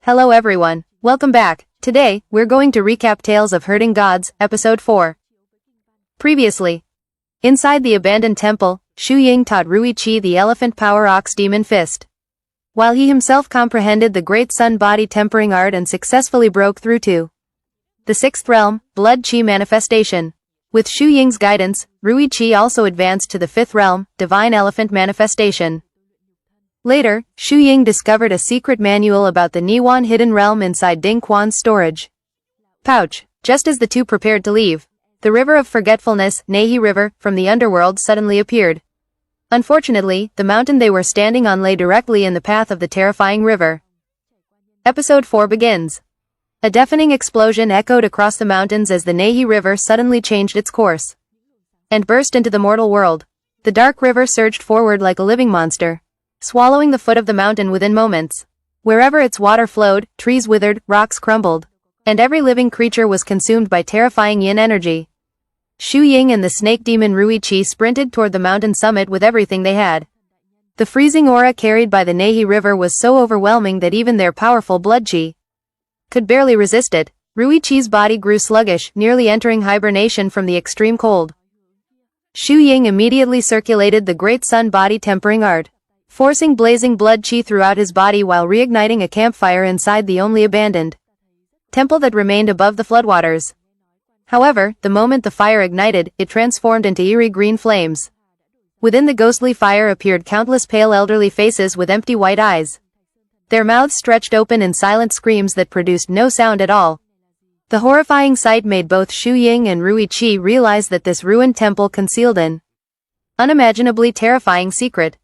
Hello everyone, welcome back. Today, we're going to recap Tales of Hurting Gods, Episode 4. Previously. Inside the abandoned temple, Shu Ying taught Ruichi the elephant power ox demon fist. While he himself comprehended the great sun body tempering art and successfully broke through to the sixth realm, blood chi manifestation. With Shu Ying's guidance, Ruichi also advanced to the fifth realm, divine elephant manifestation. Later, Shu Ying discovered a secret manual about the Niwan hidden realm inside Ding Quan's storage pouch. Just as the two prepared to leave, the River of Forgetfulness, Nehi River, from the underworld suddenly appeared. Unfortunately, the mountain they were standing on lay directly in the path of the terrifying river. Episode 4 begins. A deafening explosion echoed across the mountains as the Nehi River suddenly changed its course and burst into the mortal world. The dark river surged forward like a living monster, swallowing the foot of the mountain within moments. Wherever its water flowed, trees withered, rocks crumbled, and every living creature was consumed by terrifying yin energy. Shu Ying and the snake demon Ruichi sprinted toward the mountain summit with everything they had. The freezing aura carried by the Nehi River was so overwhelming that even their powerful blood chi could barely resist it. Ruichi's body grew sluggish, nearly entering hibernation from the extreme cold. Shu Ying immediately circulated the great sun body tempering art, forcing blazing blood chi throughout his body while reigniting a campfire inside the only abandoned temple that remained above the floodwaters. However, the moment the fire ignited, it transformed into eerie green flames. Within the ghostly fire appeared countless pale elderly faces with empty white eyes. Their mouths stretched open in silent screams that produced no sound at all. The horrifying sight made both Shu Ying and Ruichi realize that this ruined temple concealed an unimaginably terrifying secret.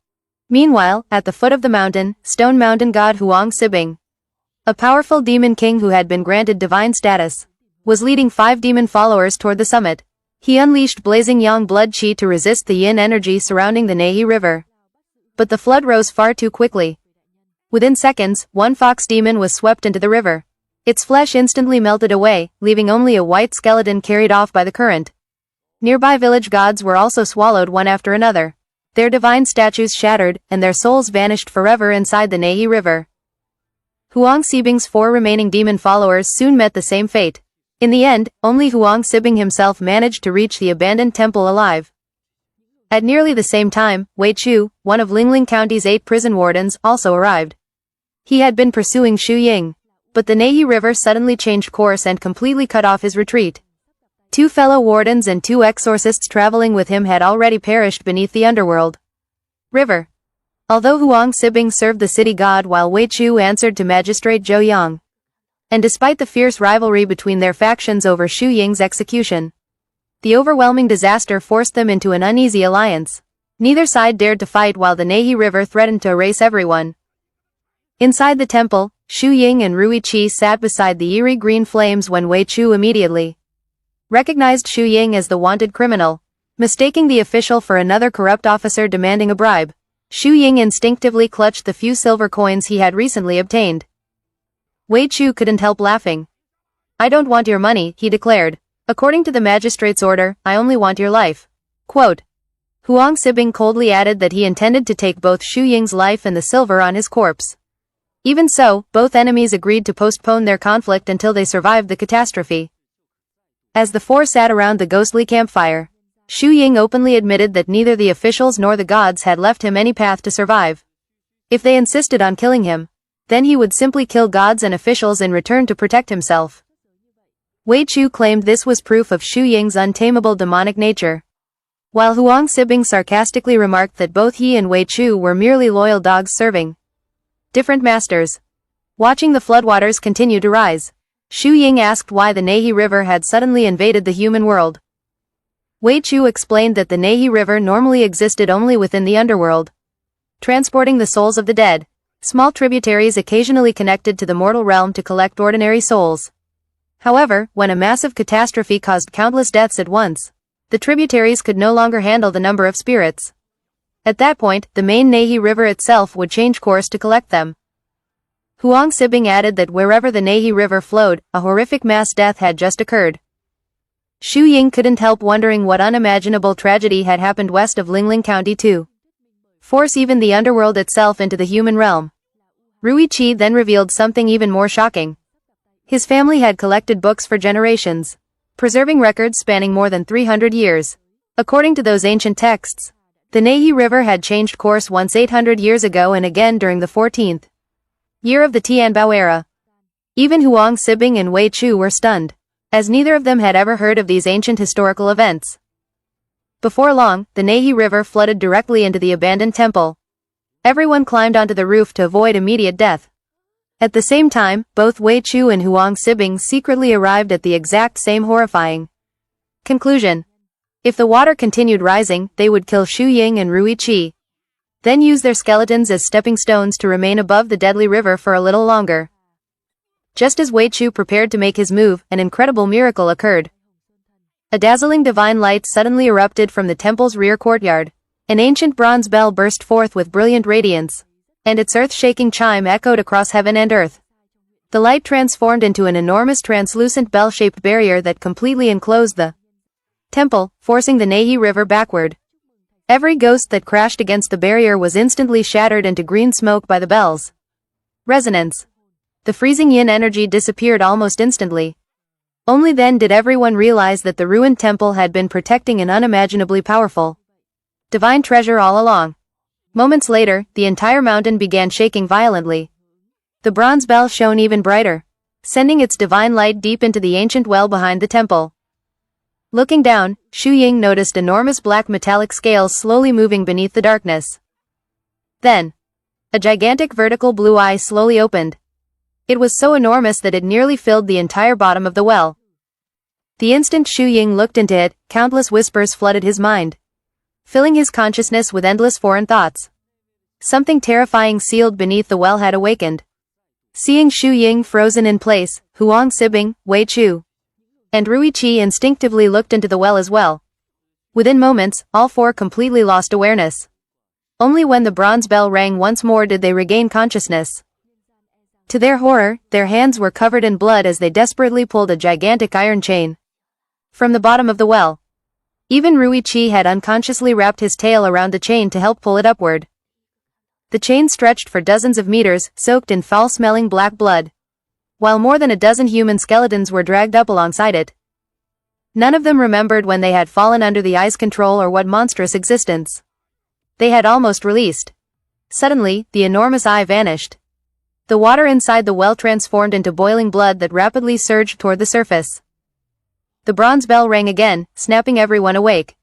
Meanwhile, at the foot of the mountain, stone mountain god Huang Sibing, a powerful demon king who had been granted divine status, was leading 5 demon followers toward the summit. He unleashed blazing yang blood chi to resist the yin energy surrounding the Nehi River. But the flood rose far too quickly. Within seconds, one fox demon was swept into the river. Its flesh instantly melted away, leaving only a white skeleton carried off by the current. Nearby village gods were also swallowed one after another. Their divine statues shattered, and their souls vanished forever inside the Nehi River. Huang Sibing's 4 remaining demon followers soon met the same fate. In the end, only Huang Sibing himself managed to reach the abandoned temple alive. At nearly the same time, Wei Chu, one of Lingling County's 8 prison wardens, also arrived. He had been pursuing Shu Ying, but the Nehi River suddenly changed course and completely cut off his retreat. 2 fellow wardens and 2 exorcists traveling with him had already perished beneath the underworld river. Although Huang Sibing served the city god while Wei Chu answered to Magistrate Zhou Yang. And despite the fierce rivalry between their factions over Shu Ying's execution, the overwhelming disaster forced them into an uneasy alliance. Neither side dared to fight while the Nehi River threatened to erase everyone. Inside the temple, Shu Ying and Ruichi sat beside the eerie green flames when Wei Chu immediately recognized Shu Ying as the wanted criminal. Mistaking the official for another corrupt officer demanding a bribe, Shu Ying instinctively clutched the few silver coins he had recently obtained. Wei Chu couldn't help laughing. "I don't want your money," he declared. "According to the magistrate's order, I only want your life." Quote. Huang Sibing coldly added that he intended to take both Shu Ying's life and the silver on his corpse. Even so, both enemies agreed to postpone their conflict until they survived the catastrophe. As the 4 sat around the ghostly campfire, Shu Ying openly admitted that neither the officials nor the gods had left him any path to survive. If they insisted on killing him, then he would simply kill gods and officials in return to protect himself. Wei Chu claimed this was proof of Shu Ying's untamable demonic nature, while Huang Sibing sarcastically remarked that both he and Wei Chu were merely loyal dogs serving different masters. Watching the floodwaters continue to rise, Shu Ying asked why the Nehi River had suddenly invaded the human world. Wei Chu explained that the Nehi River normally existed only within the underworld, transporting the souls of the dead. Small tributaries occasionally connected to the mortal realm to collect ordinary souls. However, when a massive catastrophe caused countless deaths at once, the tributaries could no longer handle the number of spirits. At that point, the main Nehi River itself would change course to collect them. Huang Sibing added that wherever the Nehi River flowed, a horrific mass death had just occurred. Shu Ying couldn't help wondering what unimaginable tragedy had happened west of Lingling County to force even the underworld itself into the human realm. Ruichi then revealed something even more shocking. His family had collected books for generations, preserving records spanning more than 300 years. According to those ancient texts, the Neihi River had changed course once 800 years ago and again during the 14th year of the Tianbao era. Even Huang Sibing and Wei Chu were stunned, as neither of them had ever heard of these ancient historical events. Before long, the Neihi River flooded directly into the abandoned temple. Everyone climbed onto the roof to avoid immediate death. At the same time, both Wei Chu and Huang Sibing secretly arrived at the exact same horrifying conclusion. If the water continued rising, they would kill Xu Ying and Ruichi, then use their skeletons as stepping stones to remain above the deadly river for a little longer. Just as Wei Chu prepared to make his move, an incredible miracle occurred. A dazzling divine light suddenly erupted from the temple's rear courtyard. An ancient bronze bell burst forth with brilliant radiance, and its earth-shaking chime echoed across heaven and earth. The light transformed into an enormous translucent bell-shaped barrier that completely enclosed the temple, forcing the Neihi River backward. Every ghost that crashed against the barrier was instantly shattered into green smoke by the bell's resonance. The freezing yin energy disappeared almost instantly. Only then did everyone realize that the ruined temple had been protecting an unimaginably powerful divine treasure all along. Moments later, the entire mountain began shaking violently. The bronze bell shone even brighter, sending its divine light deep into the ancient well behind the temple. Looking down, Xu Ying noticed enormous black metallic scales slowly moving beneath the darkness. Then, a gigantic vertical blue eye slowly opened. It was so enormous that it nearly filled the entire bottom of the well. The instant Xu Ying looked into it, countless whispers flooded his mind, filling his consciousness with endless foreign thoughts. Something terrifying sealed beneath the well had awakened. Seeing Xu Ying frozen in place, Huang Sibing, Wei Chu, and Ruichi instinctively looked into the well as well. Within moments, all four completely lost awareness. Only when the bronze bell rang once more did they regain consciousness. To their horror, their hands were covered in blood as they desperately pulled a gigantic iron chain from the bottom of the well. Even Ruichi had unconsciously wrapped his tail around the chain to help pull it upward. The chain stretched for dozens of meters, soaked in foul-smelling black blood, while more than a dozen human skeletons were dragged up alongside it. None of them remembered when they had fallen under the eye's control or what monstrous existence they had almost released. Suddenly, the enormous eye vanished. The water inside the well transformed into boiling blood that rapidly surged toward the surface. The bronze bell rang again, snapping everyone awake.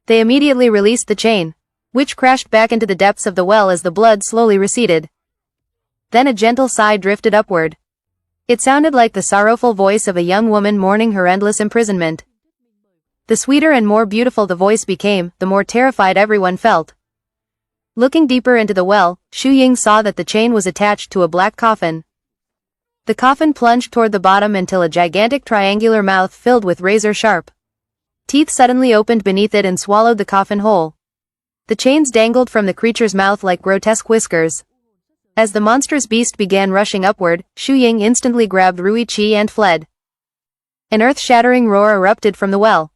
They immediately released the chain, which crashed back into the depths of the well as the blood slowly receded. Then a gentle sigh drifted upward. It sounded like the sorrowful voice of a young woman mourning her endless imprisonment. The sweeter and more beautiful the voice became, the more terrified everyone felt. Looking deeper into the well, Xu Ying saw that the chain was attached to a black coffin. The coffin plunged toward the bottom until a gigantic triangular mouth filled with razor-sharp teeth suddenly opened beneath it and swallowed the coffin whole. The chains dangled from the creature's mouth like grotesque whiskers. As the monstrous beast began rushing upward, Xu Ying instantly grabbed Ruichi and fled. An earth-shattering roar erupted from the well.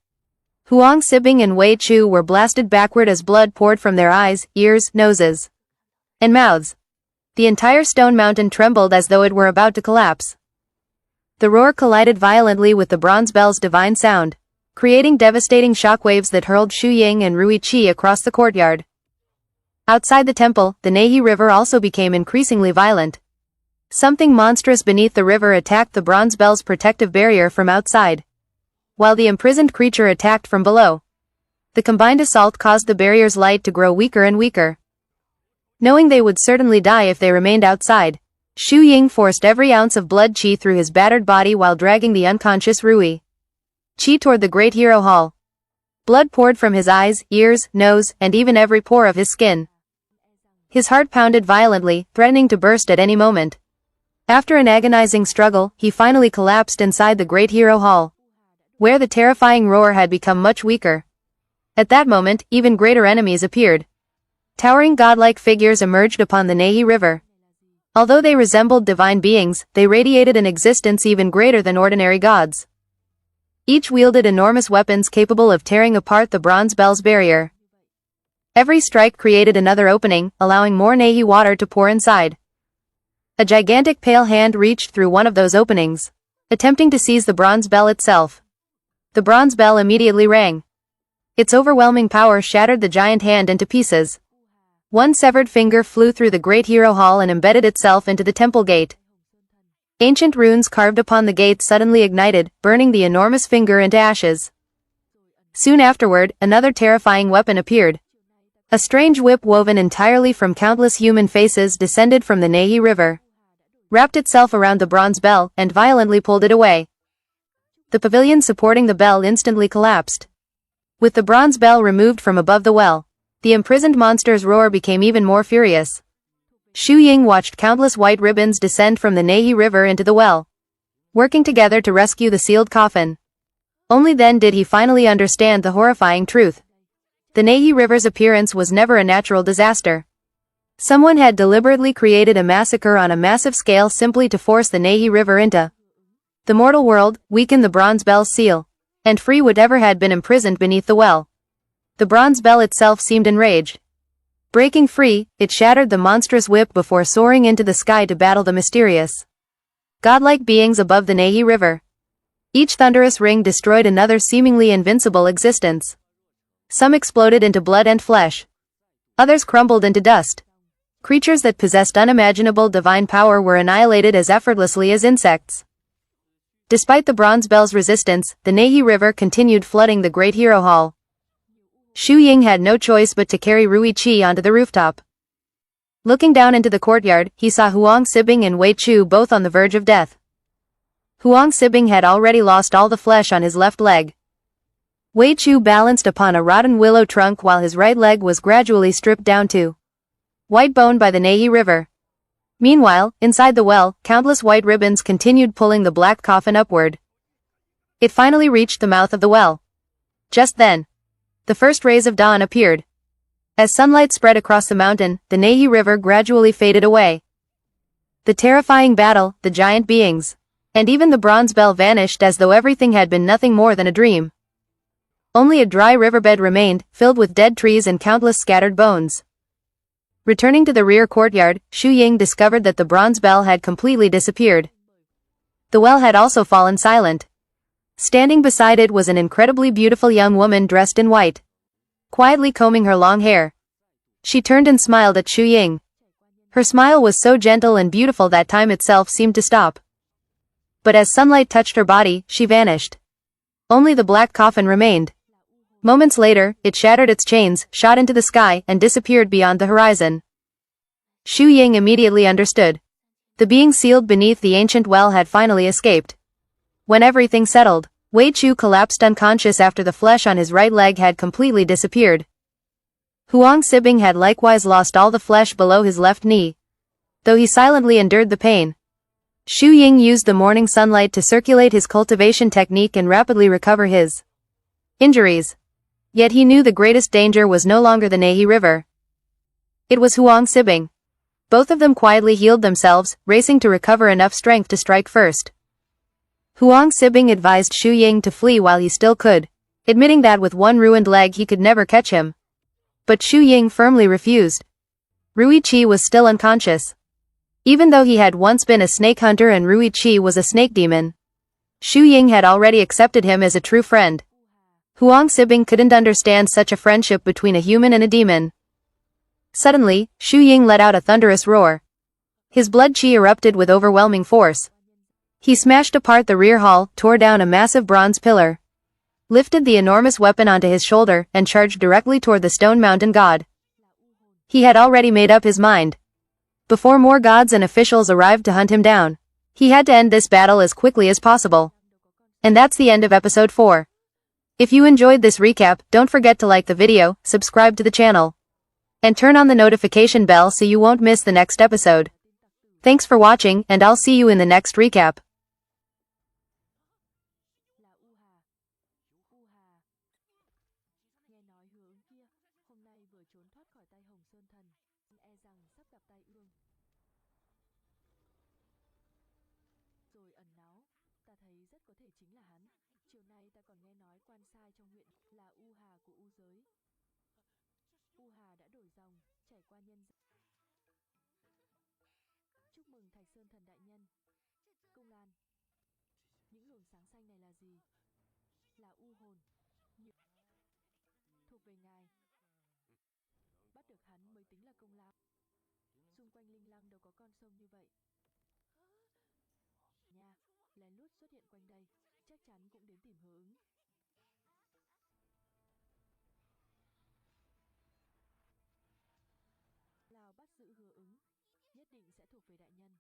Huang Sibing and Wei Chu were blasted backward as blood poured from their eyes, ears, noses, and mouths. The entire stone mountain trembled as though it were about to collapse. The roar collided violently with the bronze bell's divine sound, creating devastating shockwaves that hurled Xu Ying and Ruichi across the courtyard. Outside the temple, the Neihi River also became increasingly violent. Something monstrous beneath the river attacked the bronze bell's protective barrier from outside, while the imprisoned creature attacked from below. The combined assault caused the barrier's light to grow weaker and weaker. Knowing they would certainly die if they remained outside, Xu Ying forced every ounce of blood qi through his battered body while dragging the unconscious Rui Qi toward the Great Hero Hall. Blood poured from his eyes, ears, nose, and even every pore of his skin. His heart pounded violently, threatening to burst at any moment. After an agonizing struggle, he finally collapsed inside the Great Hero Hall, where the terrifying roar had become much weaker. At that moment, even greater enemies appeared. Towering godlike figures emerged upon the Neihi River. Although they resembled divine beings, they radiated an existence even greater than ordinary gods. Each wielded enormous weapons capable of tearing apart the bronze bell's barrier. Every strike created another opening, allowing more Neihi water to pour inside. A gigantic pale hand reached through one of those openings, attempting to seize the bronze bell itself. The bronze bell immediately rang. Its overwhelming power shattered the giant hand into pieces. One severed finger flew through the great hero hall and embedded itself into the temple gate. Ancient runes carved upon the gate suddenly ignited, burning the enormous finger into ashes. Soon afterward, another terrifying weapon appeared. A strange whip woven entirely from countless human faces descended from the Nehi River, wrapped itself around the bronze bell, and violently pulled it away. The pavilion supporting the bell instantly collapsed. With the bronze bell removed from above the well, the imprisoned monster's roar became even more furious. Xu Ying watched countless white ribbons descend from the Nehi River into the well, working together to rescue the sealed coffin. Only then did he finally understand the horrifying truth. The Nehi River's appearance was never a natural disaster. Someone had deliberately created a massacre on a massive scale simply to force the Nehi River into the mortal world, weaken the bronze bell's seal, and free whatever had been imprisoned beneath the well. The bronze bell itself seemed enraged. Breaking free, it shattered the monstrous whip before soaring into the sky to battle the mysterious, godlike beings above the Nehi River. Each thunderous ring destroyed another seemingly invincible existence. Some exploded into blood and flesh. Others crumbled into dust. Creatures that possessed unimaginable divine power were annihilated as effortlessly as insects. Despite the bronze bell's resistance, the Nehi River continued flooding the great hero hall. Xu Ying had no choice but to carry Rui Qi onto the rooftop. Looking down into the courtyard, he saw Huang Sibing and Wei Chu both on the verge of death. Huang Sibing had already lost all the flesh on his left leg. Wei Chu balanced upon a rotten willow trunk while his right leg was gradually stripped down to white bone by the Nehi River. Meanwhile, inside the well, countless white ribbons continued pulling the black coffin upward. It finally reached the mouth of the well. Just then, the first rays of dawn appeared. As sunlight spread across the mountain, the Nehi River gradually faded away. The terrifying battle, the giant beings, and even the bronze bell vanished as though everything had been nothing more than a dream. Only a dry riverbed remained, filled with dead trees and countless scattered bones. Returning to the rear courtyard, Xu Ying discovered that the bronze bell had completely disappeared. The well had also fallen silent. Standing beside it was an incredibly beautiful young woman dressed in white, quietly combing her long hair. She turned and smiled at Xu Ying. Her smile was so gentle and beautiful that time itself seemed to stop. But as sunlight touched her body, she vanished. Only the black coffin remained. Moments later, it shattered its chains, shot into the sky, and disappeared beyond the horizon. Xu Ying immediately understood. The being sealed beneath the ancient well had finally escaped. When everything settled, Wei Chu collapsed unconscious after the flesh on his right leg had completely disappeared. Huang Sibing had likewise lost all the flesh below his left knee, though he silently endured the pain. Xu Ying used the morning sunlight to circulate his cultivation technique and rapidly recover his injuries. Yet he knew the greatest danger was no longer the Nehi River. It was Huang Sibing. Both of them quietly healed themselves, racing to recover enough strength to strike first. Huang Sibing advised Xu Ying to flee while he still could, admitting that with one ruined leg he could never catch him. But Xu Ying firmly refused. Rui Qi was still unconscious. Even though he had once been a snake hunter and Rui Qi was a snake demon, Xu Ying had already accepted him as a true friend. Huang Sibing couldn't understand such a friendship between a human and a demon. Suddenly, Xu Ying let out a thunderous roar. His blood qi erupted with overwhelming force. He smashed apart the rear hall, tore down a massive bronze pillar, lifted the enormous weapon onto his shoulder, and charged directly toward the stone mountain god. He had already made up his mind. Before more gods and officials arrived to hunt him down, he had to end this battle as quickly as possible. And that's the end of episode 4. If you enjoyed this recap, don't forget to like the video, subscribe to the channel, and turn on the notification bell so you won't miss the next episode. Thanks for watching, and I'll see you in the next recap. Chúc mừng Thạch Sơn Thần đại nhân. Công Lan, những luồng sáng xanh này là gì? Là u hồn, thuộc về ngài. Bắt được hắn mới tính là công lao. Xung quanh Linh Lăng đâu có con sông như vậy. Nha, lén lút xuất hiện quanh đây, chắc chắn cũng đến tìm Hứa Ứng. Lào bắt giữ Hứa Ứng, nhất định sẽ thuộc về đại nhân.